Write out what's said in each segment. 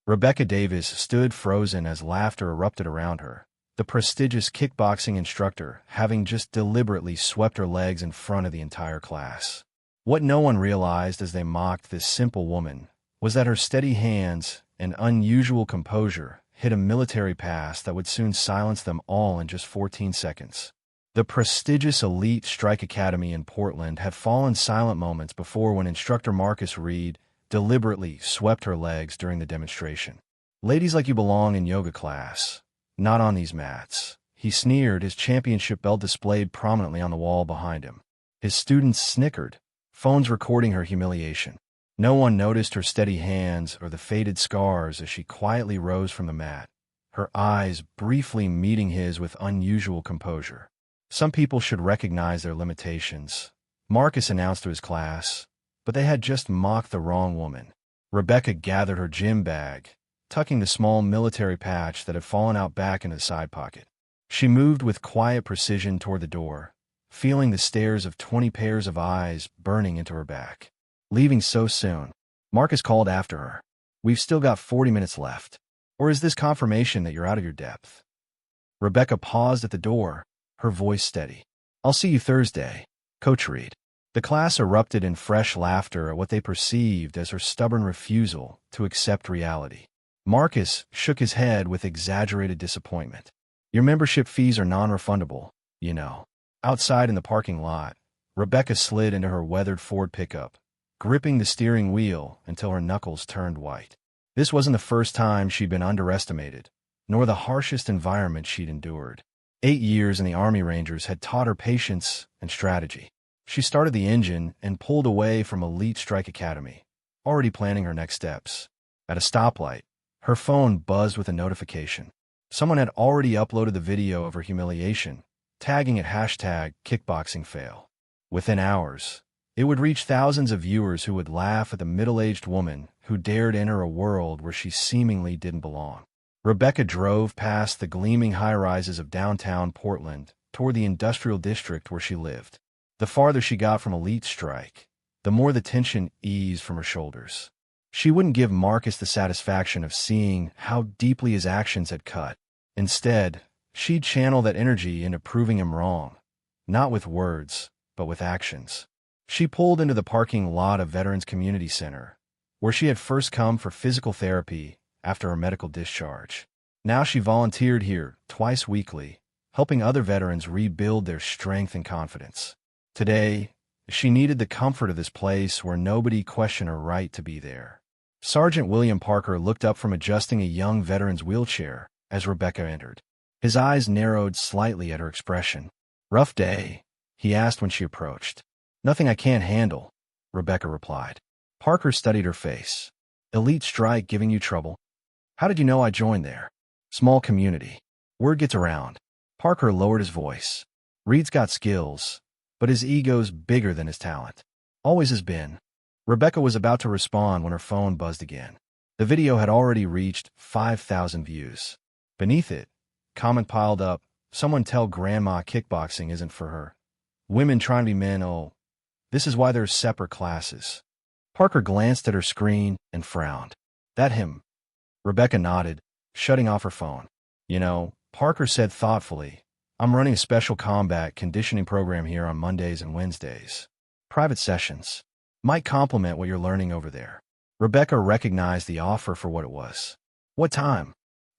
Rebecca Davis stood frozen as laughter erupted around her, the prestigious kickboxing instructor having just deliberately swept her legs in front of the entire class. What no one realized as they mocked this simple woman was that her steady hands and unusual composure hit a military pass that would soon silence them all in just 14 seconds. The prestigious Elite Strike Academy in Portland had fallen silent moments before when instructor Marcus Reed deliberately swept her legs during the demonstration. "Ladies like you belong in yoga class, not on these mats," he sneered, his championship belt displayed prominently on the wall behind him. His students snickered, phones recording her humiliation. No one noticed her steady hands or the faded scars as she quietly rose from the mat, her eyes briefly meeting his with unusual composure. "Some people should recognize their limitations," Marcus announced to his class, but they had just mocked the wrong woman. Rebecca gathered her gym bag, tucking the small military patch that had fallen out back into the side pocket. She moved with quiet precision toward the door, feeling the stares of 20 pairs of eyes burning into her back. "Leaving so soon?" Marcus called after her. "We've still got 40 minutes left. Or is this confirmation that you're out of your depth?" Rebecca paused at the door, her voice steady. "I'll see you Thursday, Coach Reed." The class erupted in fresh laughter at what they perceived as her stubborn refusal to accept reality. Marcus shook his head with exaggerated disappointment. "Your membership fees are non-refundable, you know." Outside in the parking lot, Rebecca slid into her weathered Ford pickup, gripping the steering wheel until her knuckles turned white. This wasn't the first time she'd been underestimated, nor the harshest environment she'd endured. 8 years in the Army Rangers had taught her patience and strategy. She started the engine and pulled away from Elite Strike Academy, already planning her next steps. At a stoplight, her phone buzzed with a notification. Someone had already uploaded the video of her humiliation, tagging it #kickboxingfail. Within hours, it would reach thousands of viewers who would laugh at the middle-aged woman who dared enter a world where she seemingly didn't belong. Rebecca drove past the gleaming high-rises of downtown Portland toward the industrial district where she lived. The farther she got from Elite Strike, the more the tension eased from her shoulders. She wouldn't give Marcus the satisfaction of seeing how deeply his actions had cut. Instead, she'd channel that energy into proving him wrong, not with words, but with actions. She pulled into the parking lot of Veterans Community Center, where she had first come for physical therapy after her medical discharge. Now she volunteered here twice weekly, helping other veterans rebuild their strength and confidence. Today, she needed the comfort of this place where nobody questioned her right to be there. Sergeant William Parker looked up from adjusting a young veteran's wheelchair as Rebecca entered. His eyes narrowed slightly at her expression. "Rough day?" he asked when she approached. "Nothing I can't handle," Rebecca replied. Parker studied her face. "Elite Strike giving you trouble? How did you know I joined there?" "Small community. Word gets around." Parker lowered his voice. "Reed's got skills, but his ego's bigger than his talent. Always has been." Rebecca was about to respond when her phone buzzed again. The video had already reached 5,000 views. Beneath it, comment piled up, "Someone tell Grandma kickboxing isn't for her. Women trying to be men, oh, this is why there's separate classes." Parker glanced at her screen and frowned. "That him?" Rebecca nodded, shutting off her phone. "You know," Parker said thoughtfully, "I'm running a special combat conditioning program here on Mondays and Wednesdays. Private sessions. Might complement what you're learning over there." Rebecca recognized the offer for what it was. "What time?"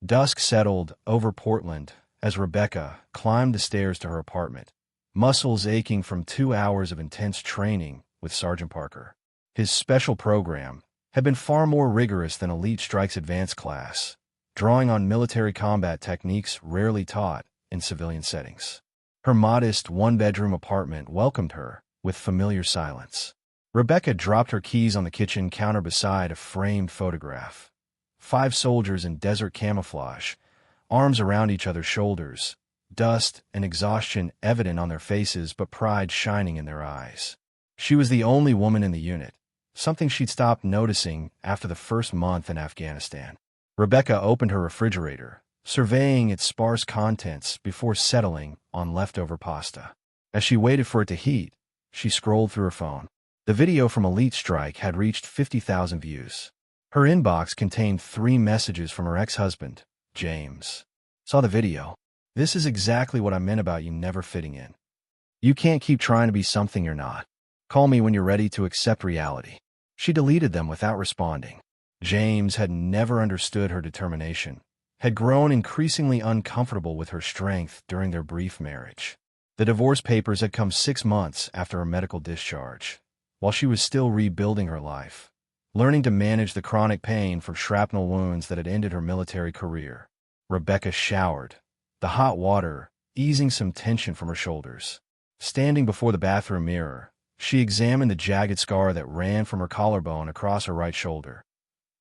Dusk settled over Portland as Rebecca climbed the stairs to her apartment, muscles aching from 2 hours of intense training with Sergeant Parker. His special program had been far more rigorous than Elite Strike's advanced class, drawing on military combat techniques rarely taught in civilian settings. Her modest one-bedroom apartment welcomed her with familiar silence. Rebecca dropped her keys on the kitchen counter beside a framed photograph. 5 soldiers in desert camouflage, arms around each other's shoulders, dust and exhaustion evident on their faces but pride shining in their eyes. She was the only woman in the unit, something she'd stopped noticing after the first month in Afghanistan. Rebecca opened her refrigerator, surveying its sparse contents before settling on leftover pasta. As she waited for it to heat, she scrolled through her phone. The video from Elite Strike had reached 50,000 views. Her inbox contained 3 messages from her ex-husband, James. Saw the video. This is exactly what I meant about you never fitting in. You can't keep trying to be something you're not. Call me when you're ready to accept reality. She deleted them without responding. James had never understood her determination, had grown increasingly uncomfortable with her strength during their brief marriage. The divorce papers had come 6 months after her medical discharge, while she was still rebuilding her life, learning to manage the chronic pain from shrapnel wounds that had ended her military career. Rebecca showered, the hot water easing some tension from her shoulders. Standing before the bathroom mirror, she examined the jagged scar that ran from her collarbone across her right shoulder,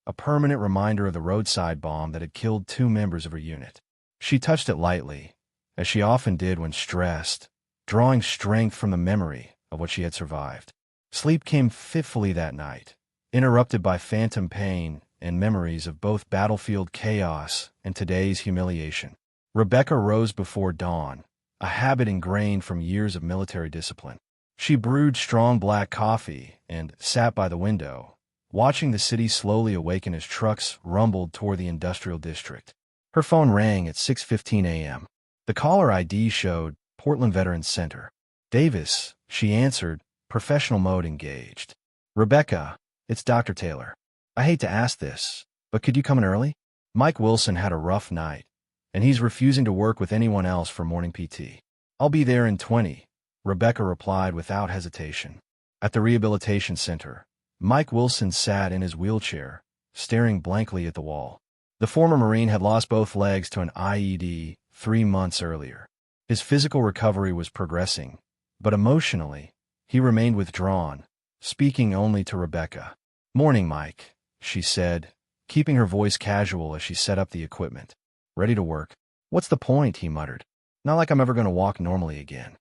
a permanent reminder of the roadside bomb that had killed 2 members of her unit. She touched it lightly, as she often did when stressed, drawing strength from the memory of what she had survived. Sleep came fitfully that night, interrupted by phantom pain and memories of both battlefield chaos and today's humiliation. Rebecca rose before dawn, a habit ingrained from years of military discipline. She brewed strong black coffee and sat by the window, watching the city slowly awaken as trucks rumbled toward the industrial district. Her phone rang at 6:15 a.m. The caller ID showed Portland Veterans Center. Davis, she answered, professional mode engaged. Rebecca, it's Dr. Taylor. I hate to ask this, but could you come in early? Mike Wilson had a rough night, and he's refusing to work with anyone else for morning PT. I'll be there in 20, Rebecca replied without hesitation. At the rehabilitation center, Mike Wilson sat in his wheelchair, staring blankly at the wall. The former Marine had lost both legs to an IED 3 months earlier. His physical recovery was progressing, but emotionally, he remained withdrawn, speaking only to Rebecca. Morning, Mike, she said, keeping her voice casual as she set up the equipment. Ready to work? What's the point, he muttered. Not like I'm ever going to walk normally again.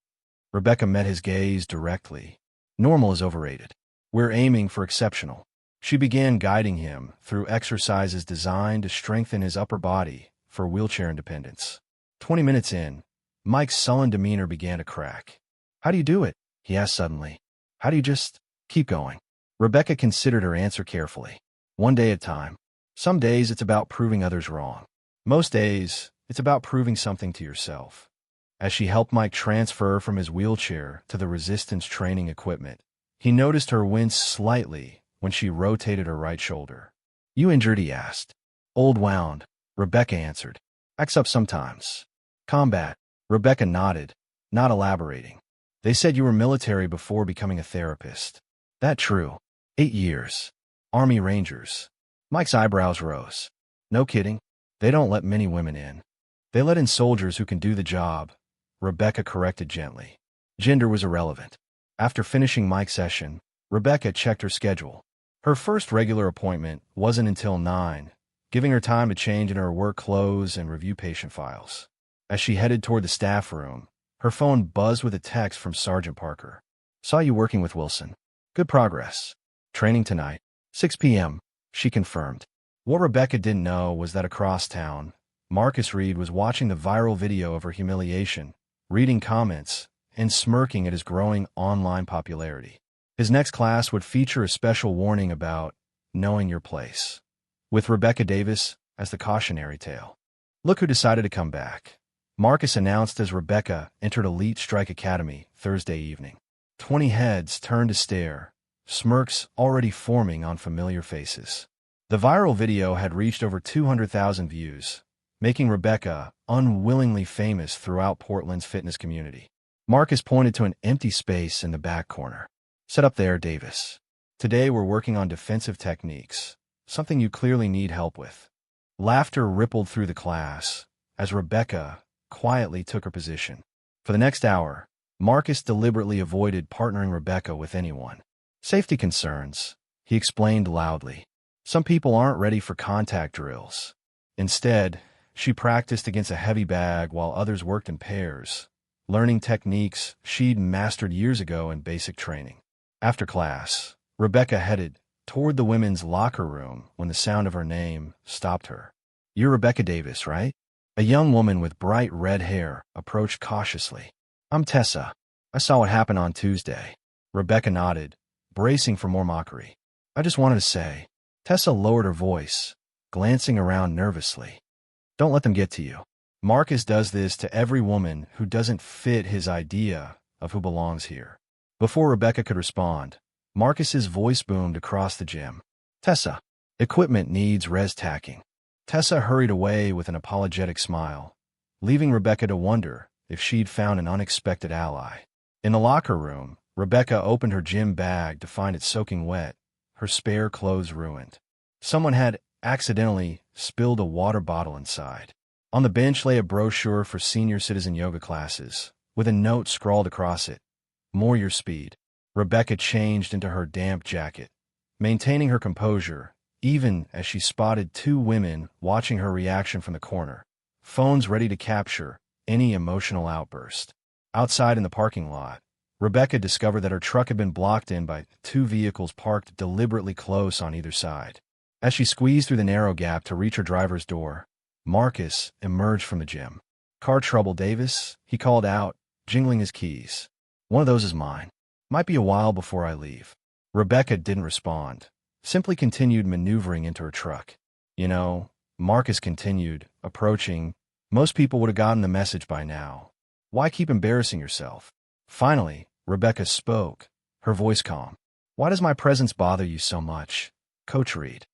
Rebecca met his gaze directly. Normal is overrated. We're aiming for exceptional. She began guiding him through exercises designed to strengthen his upper body for wheelchair independence. 20 minutes in, Mike's sullen demeanor began to crack. How do you do it? He asked suddenly. How do you just keep going? Rebecca considered her answer carefully. One day at a time. Some days it's about proving others wrong. Most days, it's about proving something to yourself. As she helped Mike transfer from his wheelchair to the resistance training equipment, he noticed her wince slightly when she rotated her right shoulder. You injured? He asked. Old wound, Rebecca answered. Acts up sometimes. Combat, Rebecca nodded, not elaborating. They said you were military before becoming a therapist. That true. 8 years. Army Rangers. Mike's eyebrows rose. No kidding. They don't let many women in. They let in soldiers who can do the job, Rebecca corrected gently. Gender was irrelevant. After finishing Mike's session, Rebecca checked her schedule. Her first regular appointment wasn't until 9, giving her time to change into her work clothes and review patient files. As she headed toward the staff room, her phone buzzed with a text from Sergeant Parker. Saw you working with Wilson. Good progress. Training tonight. 6 p.m., she confirmed. What Rebecca didn't know was that across town, Marcus Reed was watching the viral video of her humiliation, reading comments, and smirking at his growing online popularity. His next class would feature a special warning about knowing your place, with Rebecca Davis as the cautionary tale. Look who decided to come back, Marcus announced as Rebecca entered Elite Strike Academy Thursday evening. 20 heads turned to stare, smirks already forming on familiar faces. The viral video had reached over 200,000 views, making Rebecca unwillingly famous throughout Portland's fitness community. Marcus pointed to an empty space in the back corner. Sit up there, Davis. Today we're working on defensive techniques, something you clearly need help with. Laughter rippled through the class as Rebecca quietly took her position. For the next hour, Marcus deliberately avoided partnering Rebecca with anyone. Safety concerns, he explained loudly. Some people aren't ready for contact drills. Instead, she practiced against a heavy bag while others worked in pairs, learning techniques she'd mastered years ago in basic training. After class, Rebecca headed toward the women's locker room when the sound of her name stopped her. You're Rebecca Davis, right? A young woman with bright red hair approached cautiously. I'm Tessa. I saw what happened on Tuesday. Rebecca nodded, bracing for more mockery. I just wanted to say, Tessa lowered her voice, glancing around nervously. Don't let them get to you. Marcus does this to every woman who doesn't fit his idea of who belongs here. Before Rebecca could respond, Marcus's voice boomed across the gym. Tessa, equipment needs res tacking. Tessa hurried away with an apologetic smile, leaving Rebecca to wonder if she'd found an unexpected ally. In the locker room, Rebecca opened her gym bag to find it soaking wet, her spare clothes ruined. Someone had accidentally spilled a water bottle inside. On the bench lay a brochure for senior citizen yoga classes, with a note scrawled across it, "More your speed." Rebecca changed into her damp jacket, maintaining her composure, even as she spotted two women watching her reaction from the corner, phones ready to capture any emotional outburst. Outside in the parking lot, Rebecca discovered that her truck had been blocked in by two vehicles parked deliberately close on either side. As she squeezed through the narrow gap to reach her driver's door, Marcus emerged from the gym. "Car trouble, Davis," he called out, jingling his keys. "One of those is mine. Might be a while before I leave." Rebecca didn't respond, simply continued maneuvering into her truck. "You know," Marcus continued, approaching, "most people would have gotten the message by now. Why keep embarrassing yourself?" Finally, Rebecca spoke, her voice calm. "Why does my presence bother you so much, Coach Reed?"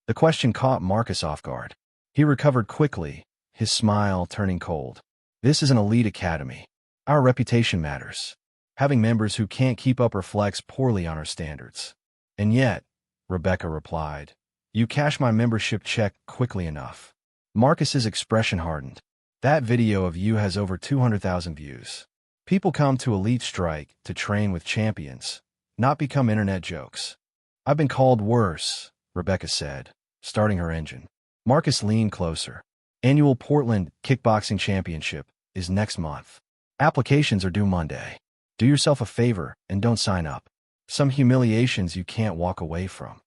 The question caught Marcus off guard. He recovered quickly, his smile turning cold. "This is an elite academy. Our reputation matters. Having members who can't keep up reflects poorly on our standards." "And yet," Rebecca replied, "you cash my membership check quickly enough." Marcus's expression hardened. "That video of you has over 200,000 views. People come to Elite Strike to train with champions, not become internet jokes." "I've been called worse," Rebecca said, starting her engine. Marcus leaned closer. "Annual Portland Kickboxing Championship is next month. Applications are due Monday. Do yourself a favor and don't sign up. Some humiliations you can't walk away from."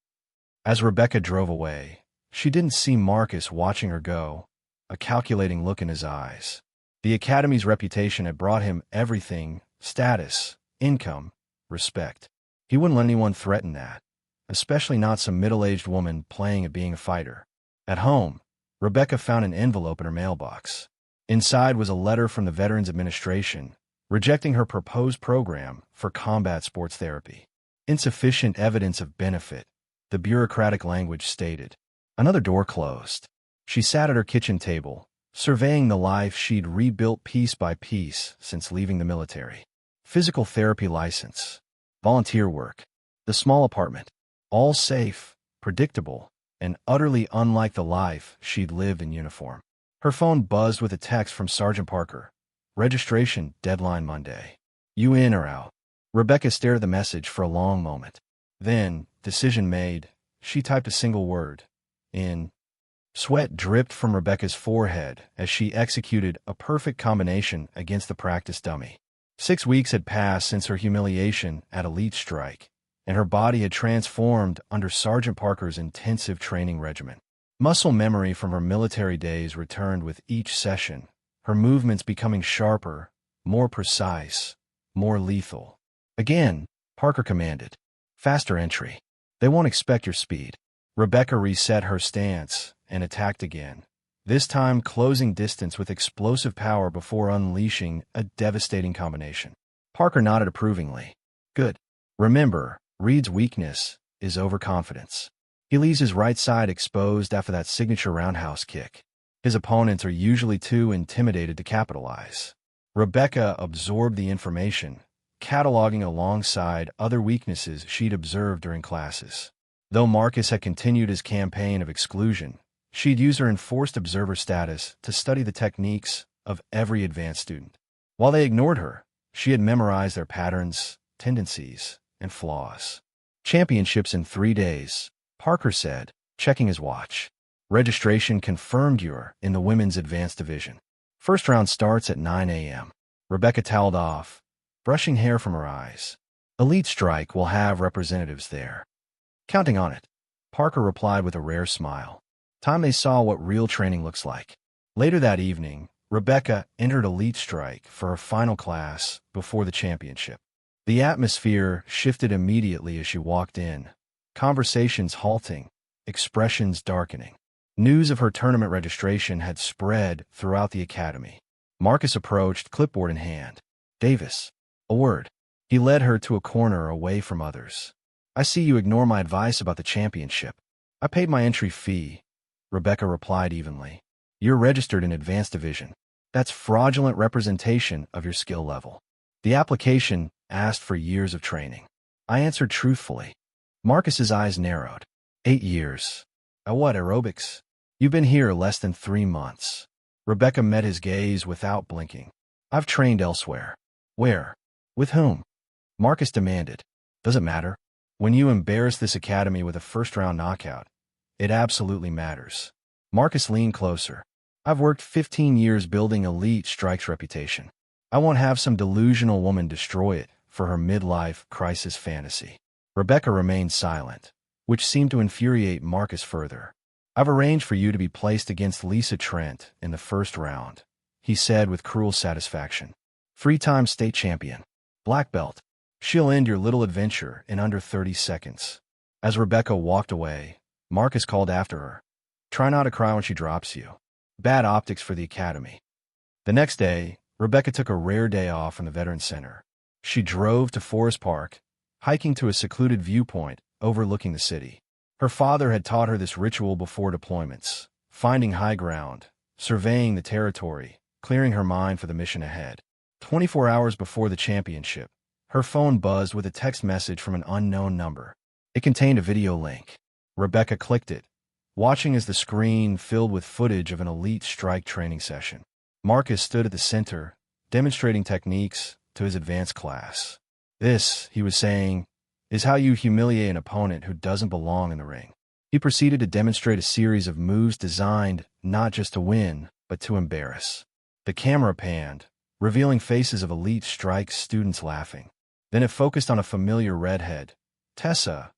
As Rebecca drove away, she didn't see Marcus watching her go, a calculating look in his eyes. The academy's reputation had brought him everything: status, income, respect. He wouldn't let anyone threaten that, especially not some middle-aged woman playing at being a fighter. At home, Rebecca found an envelope in her mailbox. Inside was a letter from the Veterans Administration, rejecting her proposed program for combat sports therapy. "Insufficient evidence of benefit," the bureaucratic language stated. Another door closed. She sat at her kitchen table, surveying the life she'd rebuilt piece by piece since leaving the military. Physical therapy license, volunteer work, the small apartment, all safe, predictable, and utterly unlike the life she'd lived in uniform. Her phone buzzed with a text from Sergeant Parker. "Registration deadline Monday. You in or out?" Rebecca stared at the message for a long moment. Then, decision made, she typed a single word: "In." Sweat dripped from Rebecca's forehead as she executed a perfect combination against the practice dummy. 6 weeks had passed since her humiliation at Elite Strike, and her body had transformed under Sergeant Parker's intensive training regimen. Muscle memory from her military days returned with each session, her movements becoming sharper, more precise, more lethal. Again, Parker commanded, "Faster entry. They won't expect your speed." Rebecca reset her stance and attacked again, this time closing distance with explosive power before unleashing a devastating combination. Parker nodded approvingly. "Good. Remember, Reed's weakness is overconfidence. He leaves his right side exposed after that signature roundhouse kick. His opponents are usually too intimidated to capitalize." Rebecca absorbed the information, cataloging alongside other weaknesses she'd observed during classes. Though Marcus had continued his campaign of exclusion, she'd used her enforced observer status to study the techniques of every advanced student. While they ignored her, she had memorized their patterns, tendencies, and flaws. "Championships in 3 days," Parker said, checking his watch. "Registration confirmed you're in the women's advanced division. First round starts at 9 a.m. Rebecca toweled off, brushing hair from her eyes. "Elite Strike will have representatives there." "Counting on it," Parker replied with a rare smile. Time they saw what real training looks like. Later that evening, Rebecca entered Elite Strike for her final class before the championship. The atmosphere shifted immediately as she walked in, conversations halting, expressions darkening. News of her tournament registration had spread throughout the academy. Marcus approached, clipboard in hand. "Davis, a word." He led her to a corner away from others. "I see you ignore my advice about the championship." "I paid my entry fee," Rebecca replied evenly. "You're registered in advanced division. That's fraudulent representation of your skill level. The application asked for years of training." I answered truthfully. Marcus's eyes narrowed. 8 years. At what, aerobics? You've been here less than 3 months. Rebecca met his gaze without blinking. "I've trained elsewhere." "Where? With whom?" Marcus demanded. "Does it matter? When you embarrass this academy with a first-round knockout, it absolutely matters." Marcus leaned closer. "I've worked 15 years building elite strikes reputation. I won't have some delusional woman destroy it for her midlife crisis fantasy." Rebecca remained silent, which seemed to infuriate Marcus further. "I've arranged for you to be placed against Lisa Trent in the first round," he said with cruel satisfaction. "3-time state champion. Black belt. She'll end your little adventure in under 30 seconds. As Rebecca walked away, Marcus called after her. "Try not to cry when she drops you." Bad optics for the academy. The next day, Rebecca took a rare day off from the Veterans Center. She drove to Forest Park, hiking to a secluded viewpoint overlooking the city. Her father had taught her this ritual before deployments, finding high ground, surveying the territory, clearing her mind for the mission ahead. 24 hours before the championship, her phone buzzed with a text message from an unknown number. It contained a video link. Rebecca clicked it, watching as the screen filled with footage of an elite strike training session. Marcus stood at the center, demonstrating techniques to his advanced class. "This," he was saying, "is how you humiliate an opponent who doesn't belong in the ring." He proceeded to demonstrate a series of moves designed not just to win, but to embarrass. The camera panned, revealing faces of elite strike students laughing. Then it focused on a familiar redhead, Tessa,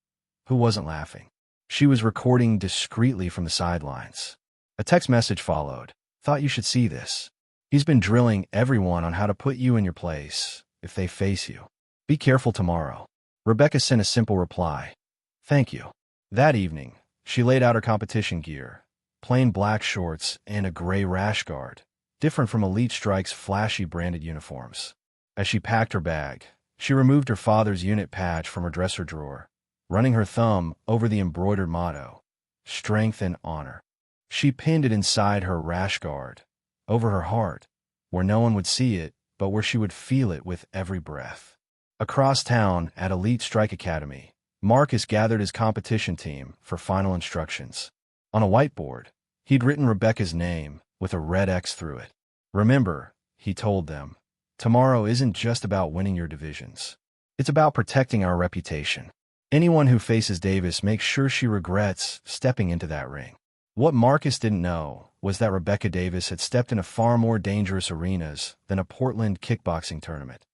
who wasn't laughing. She was recording discreetly from the sidelines. A text message followed. "Thought you should see this. He's been drilling everyone on how to put you in your place if they face you. Be careful tomorrow." Rebecca sent a simple reply. "Thank you." That evening, she laid out her competition gear, plain black shorts and a gray rash guard, different from Elite Strike's flashy branded uniforms. As she packed her bag, she removed her father's unit patch from her dresser drawer, running her thumb over the embroidered motto, "Strength and Honor." She pinned it inside her rash guard, over her heart, where no one would see it, but where she would feel it with every breath. Across town at Elite Strike Academy, Marcus gathered his competition team for final instructions. On a whiteboard, he'd written Rebecca's name with a red X through it. "Remember," he told them, "tomorrow isn't just about winning your divisions. It's about protecting our reputation. Anyone who faces Davis makes sure she regrets stepping into that ring." What Marcus didn't know was that Rebecca Davis had stepped into far more dangerous arenas than a Portland kickboxing tournament,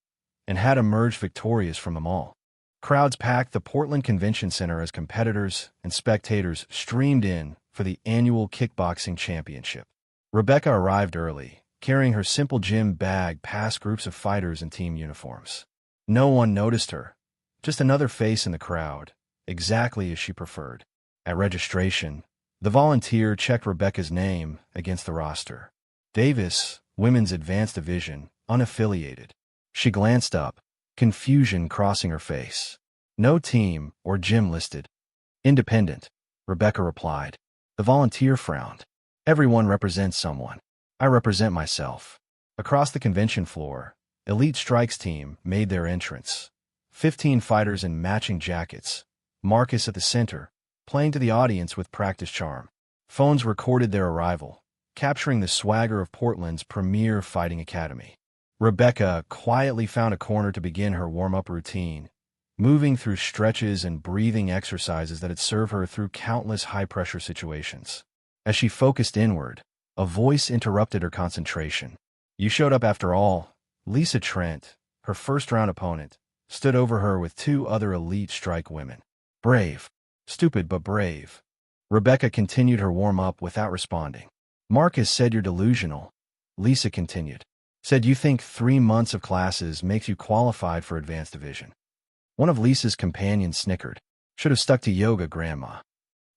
and had emerged victorious from them all. Crowds packed the Portland Convention Center as competitors and spectators streamed in for the annual kickboxing championship. Rebecca arrived early, carrying her simple gym bag past groups of fighters in team uniforms. No one noticed her, just another face in the crowd, exactly as she preferred. At registration, the volunteer checked Rebecca's name against the roster. Davis, Women's Advanced Division, unaffiliated. She glanced up, confusion crossing her face. "No team or gym listed." "Independent," Rebecca replied. The volunteer frowned. "Everyone represents someone. I represent myself." Across the convention floor, Elite Strike's team made their entrance. 15 fighters in matching jackets, Marcus at the center, playing to the audience with practice charm. Phones recorded their arrival, capturing the swagger of Portland's premier fighting academy. Rebecca quietly found a corner to begin her warm-up routine, moving through stretches and breathing exercises that had served her through countless high-pressure situations. As she focused inward, a voice interrupted her concentration. "You showed up after all." Lisa Trent, her first-round opponent, stood over her with 2 other Elite Strike women. "Brave. Stupid but brave." Rebecca continued her warm-up without responding. "Marcus said you're delusional," Lisa continued. "Said you think 3 months of classes makes you qualified for advanced division." One of Lisa's companions snickered. "Should have stuck to yoga, Grandma."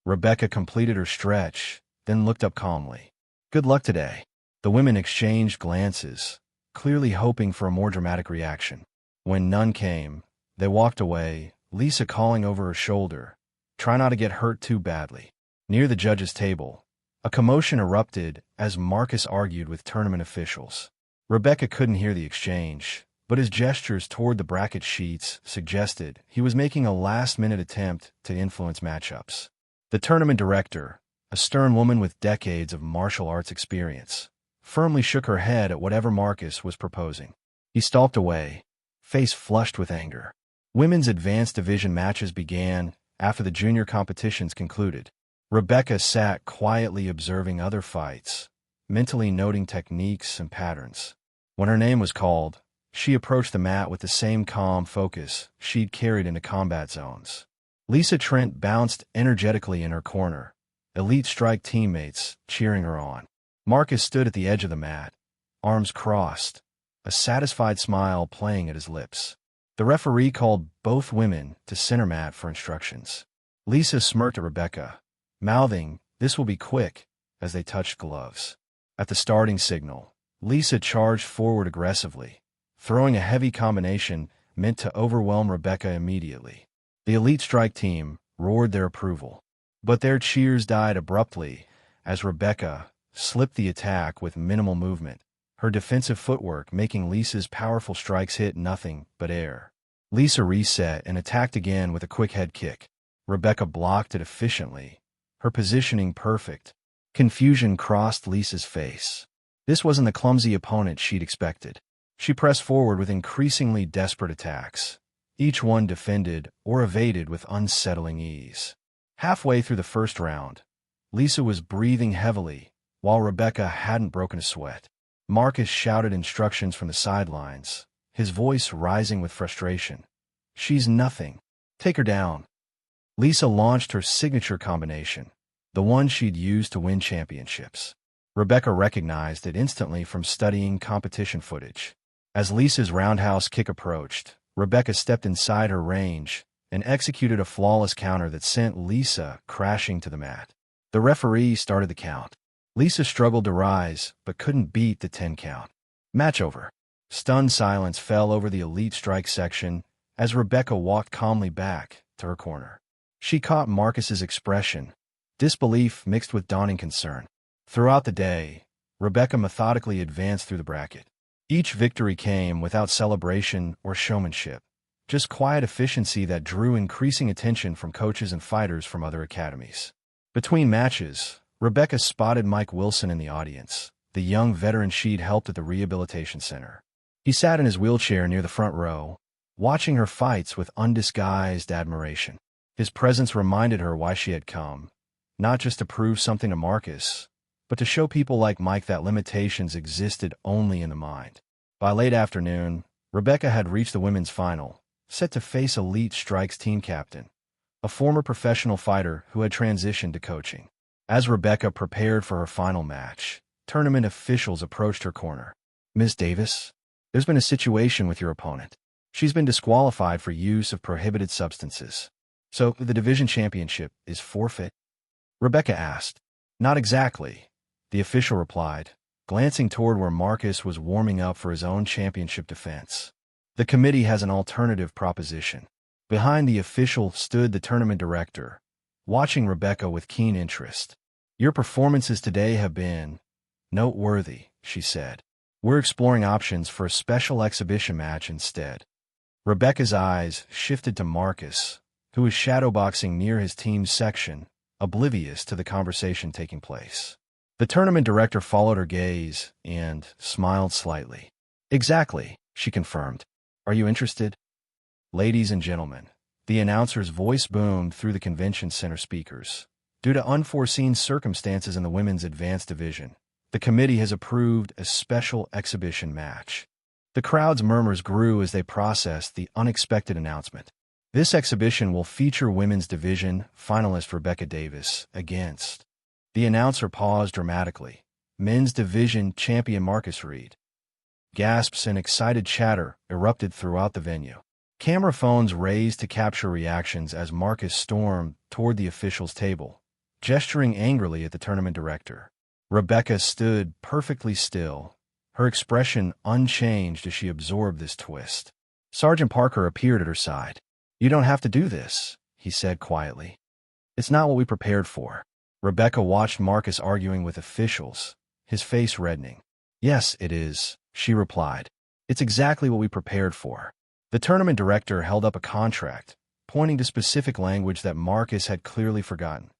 Rebecca completed her stretch, then looked up calmly. "Good luck today." The women exchanged glances, clearly hoping for a more dramatic reaction. When none came, they walked away, Lisa calling over her shoulder, "Try not to get hurt too badly." Near the judges' table, a commotion erupted as Marcus argued with tournament officials. Rebecca couldn't hear the exchange, but his gestures toward the bracket sheets suggested he was making a last-minute attempt to influence matchups. The tournament director, a stern woman with decades of martial arts experience, firmly shook her head at whatever Marcus was proposing. He stalked away, face flushed with anger. Women's advanced division matches began after the junior competitions concluded. Rebecca sat quietly observing other fights, mentally noting techniques and patterns. When her name was called, she approached the mat with the same calm focus she'd carried into combat zones. Lisa Trent bounced energetically in her corner, elite strike teammates cheering her on. Marcus stood at the edge of the mat, arms crossed, a satisfied smile playing at his lips. The referee called both women to center mat for instructions. Lisa smirked at Rebecca, mouthing, "This will be quick," as they touched gloves. At the starting signal, Lisa charged forward aggressively, throwing a heavy combination meant to overwhelm Rebecca immediately. The elite strike team roared their approval, but their cheers died abruptly as Rebecca slipped the attack with minimal movement, her defensive footwork making Lisa's powerful strikes hit nothing but air. Lisa reset and attacked again with a quick head kick. Rebecca blocked it efficiently, her positioning perfect. Confusion crossed Lisa's face. This wasn't the clumsy opponent she'd expected. She pressed forward with increasingly desperate attacks, each one defended or evaded with unsettling ease. Halfway through the first round, Lisa was breathing heavily, while Rebecca hadn't broken a sweat. Marcus shouted instructions from the sidelines, his voice rising with frustration. "She's nothing. Take her down." Lisa launched her signature combination, the one she'd used to win championships. Rebecca recognized it instantly from studying competition footage. As Lisa's roundhouse kick approached, Rebecca stepped inside her range and executed a flawless counter that sent Lisa crashing to the mat. The referee started the count. Lisa struggled to rise, but couldn't beat the 10 count. Match over. Stunned silence fell over the elite strike section as Rebecca walked calmly back to her corner. She caught Marcus's expression, disbelief mixed with dawning concern. Throughout the day, Rebecca methodically advanced through the bracket. Each victory came without celebration or showmanship, just quiet efficiency that drew increasing attention from coaches and fighters from other academies. Between matches, Rebecca spotted Mike Wilson in the audience, the young veteran she'd helped at the rehabilitation center. He sat in his wheelchair near the front row, watching her fights with undisguised admiration. His presence reminded her why she had come, not just to prove something to Marcus, but to show people like Mike that limitations existed only in the mind. By late afternoon, Rebecca had reached the women's final, set to face elite strikes team captain, a former professional fighter who had transitioned to coaching. As Rebecca prepared for her final match, tournament officials approached her corner. "Ms. Davis, there's been a situation with your opponent. She's been disqualified for use of prohibited substances. So the division championship is forfeit?" Rebecca asked. "Not exactly," the official replied, glancing toward where Marcus was warming up for his own championship defense. "The committee has an alternative proposition." Behind the official stood the tournament director, watching Rebecca with keen interest. "Your performances today have been noteworthy," she said. "We're exploring options for a special exhibition match instead." Rebecca's eyes shifted to Marcus, who was shadowboxing near his team's section, oblivious to the conversation taking place. The tournament director followed her gaze and smiled slightly. "Exactly," she confirmed. "Are you interested?" "Ladies and gentlemen," the announcer's voice boomed through the convention center speakers. "Due to unforeseen circumstances in the women's advanced division, the committee has approved a special exhibition match." The crowd's murmurs grew as they processed the unexpected announcement. This exhibition will feature women's division finalist Rebecca Davis against. The announcer paused dramatically. Men's division champion Marcus Reed. Gasps and excited chatter erupted throughout the venue. Camera phones raised to capture reactions as Marcus stormed toward the official's table, gesturing angrily at the tournament director. Rebecca stood perfectly still, her expression unchanged as she absorbed this twist. Sergeant Parker appeared at her side. "You don't have to do this," he said quietly. "It's not what we prepared for." Rebecca watched Marcus arguing with officials, his face reddening. "Yes, it is," she replied. "It's exactly what we prepared for." The tournament director held up a contract, pointing to specific language that Marcus had clearly forgotten.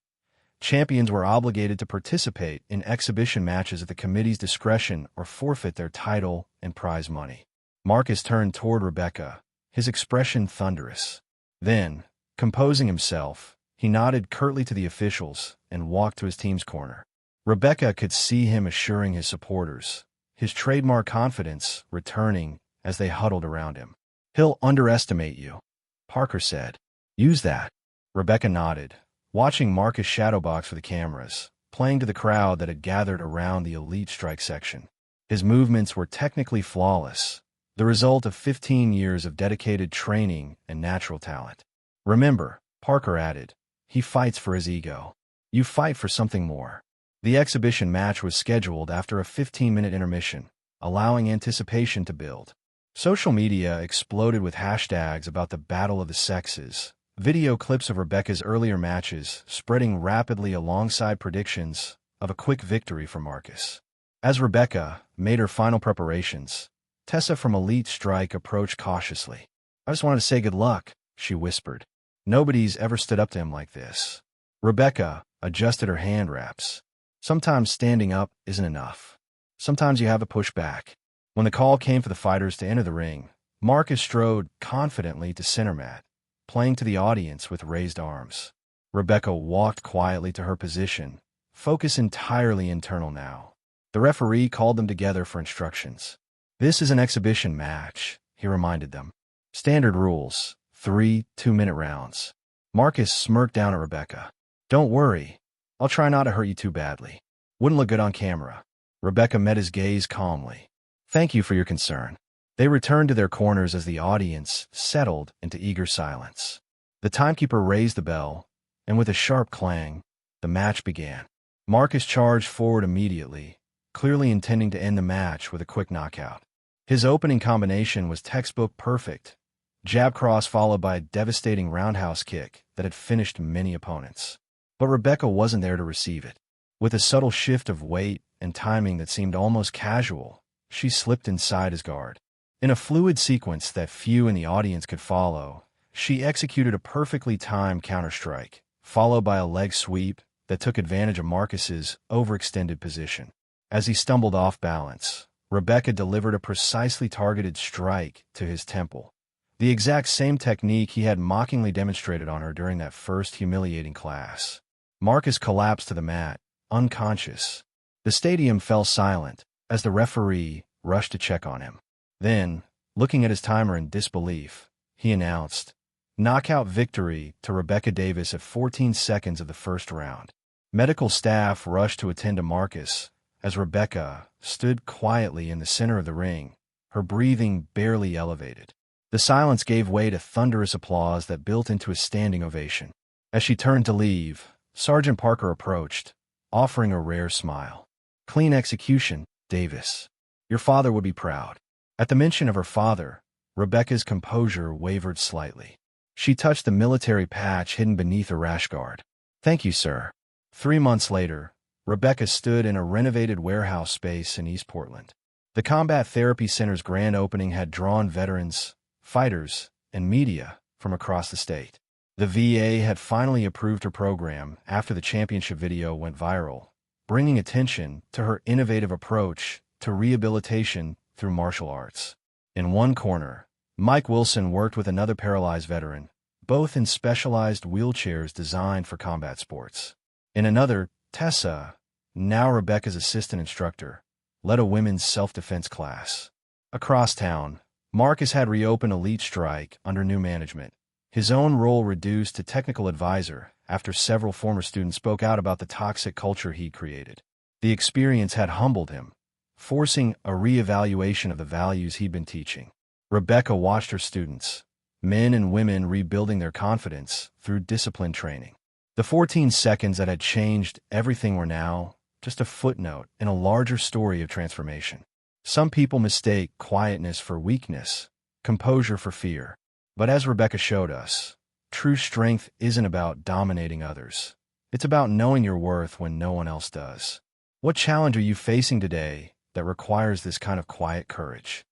Champions were obligated to participate in exhibition matches at the committee's discretion or forfeit their title and prize money. Marcus turned toward Rebecca, his expression thunderous. Then, composing himself, he nodded curtly to the officials and walked to his team's corner. Rebecca could see him assuring his supporters, his trademark confidence returning as they huddled around him. "He'll underestimate you," Parker said. "Use that." Rebecca nodded, watching Marcus shadowbox for the cameras, playing to the crowd that had gathered around the elite strike section. His movements were technically flawless, the result of 15 years of dedicated training and natural talent. "Remember," Parker added, "he fights for his ego. You fight for something more." The exhibition match was scheduled after a 15-minute intermission, allowing anticipation to build. Social media exploded with hashtags about the battle of the sexes, video clips of Rebecca's earlier matches spreading rapidly alongside predictions of a quick victory for Marcus. As Rebecca made her final preparations, Tessa from Elite Strike approached cautiously. "I just wanted to say good luck," she whispered. "Nobody's ever stood up to him like this." Rebecca adjusted her hand wraps. "Sometimes standing up isn't enough. Sometimes you have to push back." When the call came for the fighters to enter the ring, Marcus strode confidently to center mat, playing to the audience with raised arms. Rebecca walked quietly to her position, focus entirely internal now. The referee called them together for instructions. "This is an exhibition match," he reminded them. "Standard rules, 3 2-minute rounds." Marcus smirked down at Rebecca. "Don't worry. I'll try not to hurt you too badly. Wouldn't look good on camera." Rebecca met his gaze calmly. "Thank you for your concern." They returned to their corners as the audience settled into eager silence. The timekeeper raised the bell, and with a sharp clang, the match began. Marcus charged forward immediately, clearly intending to end the match with a quick knockout. His opening combination was textbook perfect, jab cross followed by a devastating roundhouse kick that had finished many opponents. But Rebecca wasn't there to receive it. With a subtle shift of weight and timing that seemed almost casual, she slipped inside his guard. In a fluid sequence that few in the audience could follow, she executed a perfectly timed counterstrike, followed by a leg sweep that took advantage of Marcus's overextended position. As he stumbled off balance, Rebecca delivered a precisely targeted strike to his temple, the exact same technique he had mockingly demonstrated on her during that first humiliating class. Marcus collapsed to the mat, unconscious. The stadium fell silent as the referee rushed to check on him. Then, looking at his timer in disbelief, he announced, "Knockout victory to Rebecca Davis at 14 seconds of the first round." Medical staff rushed to attend to Marcus as Rebecca stood quietly in the center of the ring, her breathing barely elevated. The silence gave way to thunderous applause that built into a standing ovation. As she turned to leave, Sergeant Parker approached, offering a rare smile. "Clean execution, Davis. Your father would be proud." At the mention of her father, Rebecca's composure wavered slightly. She touched the military patch hidden beneath her rash guard. "Thank you, sir." 3 months later, Rebecca stood in a renovated warehouse space in East Portland. The Combat Therapy Center's grand opening had drawn veterans, fighters, and media from across the state. The VA had finally approved her program after the championship video went viral, bringing attention to her innovative approach to rehabilitation through martial arts. In one corner, Mike Wilson worked with another paralyzed veteran, both in specialized wheelchairs designed for combat sports. In another, Tessa, now Rebecca's assistant instructor, led a women's self-defense class. Across town, Marcus had reopened Elite Strike under new management, his own role reduced to technical advisor after several former students spoke out about the toxic culture he'd created. The experience had humbled him, forcing a reevaluation of the values he'd been teaching. Rebecca watched her students, men and women rebuilding their confidence through disciplined training. The 14 seconds that had changed everything were now just a footnote in a larger story of transformation. Some people mistake quietness for weakness, composure for fear. But as Rebecca showed us, true strength isn't about dominating others. It's about knowing your worth when no one else does. What challenge are you facing today that requires this kind of quiet courage?